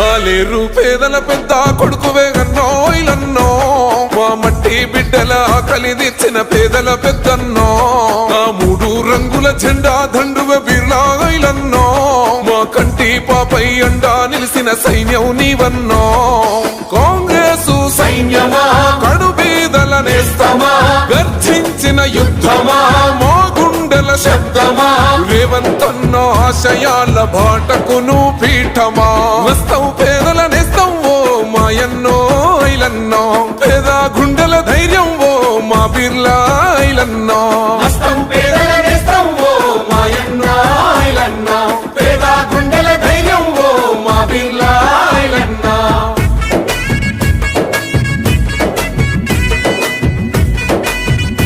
ఆలేరు పేదల పెద్ద కొడుకు వేగన్నో ఇలన్నో మా మట్టి బిడ్డల కలిదిచ్చిన పేదల పెద్దన్నో ఆ మూడు రంగుల జెండా దండువ బిర్లా ఇలన్నో మా కంటి పాపై అండా నిలిసిన సైన్యం నీవన్నో కాంగ్రెసు సైన్యమా కడు బీదల నేస్తమా గర్జించిన యుద్ధమా మా గుండెల శబ్దమా రేవంతన్నో ఆశయాల బాటకును పీఠమా వస్తాం పేదల నేస్తాం ఓ మాయన్నో ఐలన్నో పేద గుండెల ధైర్యం ఓ మా బిర్లా ఐలన్నో వస్తాం పేద